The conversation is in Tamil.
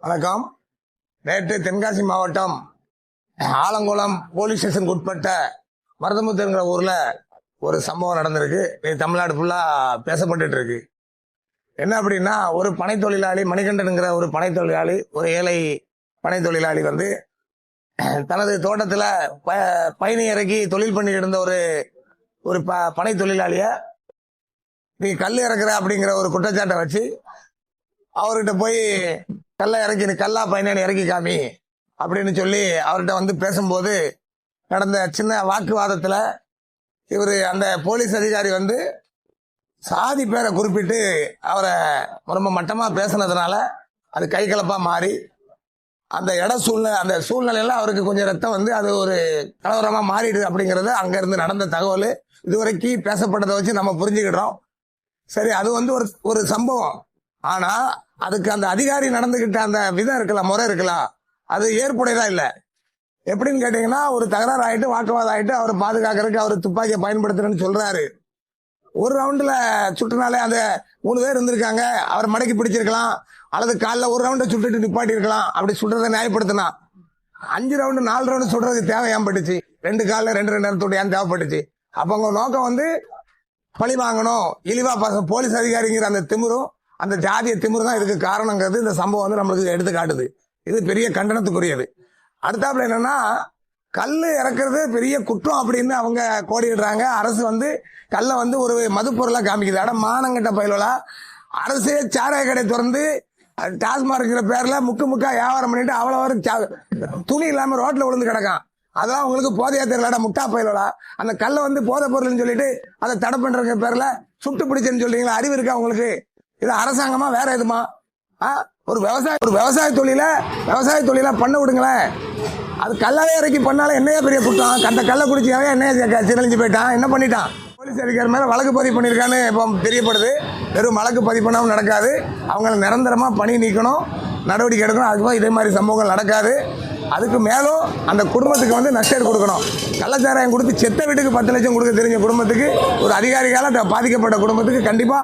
வணக்கம். நேற்று தென்காசி மாவட்டம் ஆலங்குளம் போலீஸ் ஸ்டேஷனுக்கு உட்பட்ட மருதமுத்துங்கிற ஊர்ல ஒரு சம்பவம் நடந்திருக்கு. இது தமிழ்நாடு ஃபுல்லா பேசப்பட்டு இருக்கு. என்ன அப்படின்னா, ஒரு பனை தொழிலாளி மணிகண்டனுங்கிற ஒரு பனை தொழிலாளி, ஒரு ஏழை பனை தொழிலாளி வந்து தனது தோட்டத்துல பயணி இறக்கி தொழில் பண்ணிட்டு இருந்த ஒரு பனை தொழிலாளிய நீ கல் இறக்குற அப்படிங்கிற ஒரு குற்றச்சாட்டை வச்சு அவர்கிட்ட போய் கல்லை இறக்கி, நீ கல்லா பையனை இறக்கி காமி அப்படின்னு சொல்லி அவர்கிட்ட வந்து பேசும்போது நடந்த சின்ன வாக்குவாதத்துல அந்த போலீஸ் அதிகாரி வந்து சாதி பேரை குறிப்பிட்டு அவரை ரொம்ப மட்டமா பேசினதுனால அது கை கலப்பா மாறி அந்த அந்த சூழ்நிலையில அவருக்கு கொஞ்சம் ரத்தம் வந்து அது ஒரு கலவரமா மாறிடுது அப்படிங்கறது அங்க இருந்து நடந்த தகவல். இதுவரைக்கும் பேசப்பட்டதை வச்சு நம்ம புரிஞ்சுக்கிட்டோம். சரி, அது வந்து ஒரு சம்பவம். ஆனா அதுக்கு அந்த அதிகாரி நடந்துகிட்ட அந்த விதம் இருக்கலாம், முறை இருக்கலாம், அது ஏற்புடையதா இல்ல. எப்படின்னு கேட்டீங்கன்னா, ஒரு தகராறு ஆயிட்டு வாக்குவாதம் ஆயிட்டு அவர் பாதுகாக்கிறதுக்கு அவர் துப்பாக்கியை பயன்படுத்துறேன்னு சொல்றாரு. ஒரு ரவுண்டுல சுட்டுனாலே அந்த 3 பேர் இருந்திருக்காங்க, அவர் மடக்கி பிடிச்சிருக்கலாம், அல்லது காலில் ஒரு ரவுண்டை சுட்டுட்டு நிப்பாட்டி இருக்கலாம். அப்படி சுடுறதை நியாயப்படுத்தினா 5 ரவுண்டு 4 ரவுண்டு சுடுறதுக்கு தேவை ஏன் பட்டுச்சு? 2 காலில் 2 நேரத்தோடு ஏன் தேவைப்பட்டுச்சு? அப்ப உங்க நோக்கம் வந்து பழி வாங்கணும், இழிவா போலீஸ் அதிகாரிங்கிற அந்த திமிரும் அந்த ஜாதிய திமிரு தான் இதுக்கு காரணங்கிறது இந்த சம்பவம் வந்து நம்மளுக்கு எடுத்து காட்டுது. இது பெரிய கண்டனத்துக்குரியது. அடுத்தாப்புல என்னன்னா, கல்லு இறக்குறது பெரிய குற்றம் அப்படின்னு அவங்க கோடிடுறாங்க. அரசு வந்து கல்லை வந்து ஒரு மது பொருளா காமிக்குது. அட மானங்கிட்ட பயிலா, அரசே சாராய கடை திறந்து டாஸ்மார்க்கிற பேர்ல முக்கா வியாபாரம் பண்ணிட்டு அவ்வளவு துணி இல்லாம ரோட்ல விழுந்து கிடக்கான். அதெல்லாம் உங்களுக்கு போதையா தெரியலடா முட்டா பயிலா. அந்த கல்லை வந்து போதை பொருள்னு சொல்லிட்டு அதை தடை பண்ற பேர்ல சுட்டு பிடிச்சேன்னு சொல்றீங்களா? அறிவு இருக்கா உங்களுக்கு? இது அரசாங்கமா வேற எதுமா? ஒரு விவசாய தொழில பண்ண விடுங்களேன். அது கல்லாவே இறக்கி பண்ணாலும் என்னையா பெரிய குற்றம்? அந்த கல்லை குடிச்சாவே என்னையா சிரழிஞ்சு போயிட்டான், என்ன பண்ணிட்டான்? போலீஸ் அதிகாரி மேல வழக்கு பதிவு பண்ணியிருக்கான்னு இப்போ தெரியப்படுது. வெறும் வழக்கு பதிவு பண்ணாமல் நடக்காது. அவங்களை நிரந்தரமா பணி நீக்கணும், நடவடிக்கை எடுக்கணும். அதுக்கு இதே மாதிரி சம்பவங்கள் நடக்காது. அதுக்கு மேலும் அந்த குடும்பத்துக்கு வந்து நஷ்டம் கொடுக்கணும். கள்ளச்சாராயம் கொடுத்து செத்த வீட்டுக்கு 10 லட்சம் கொடுக்க தெரிஞ்ச குடும்பத்துக்கு, ஒரு அதிகாரிகளால் பாதிக்கப்பட்ட குடும்பத்துக்கு கண்டிப்பா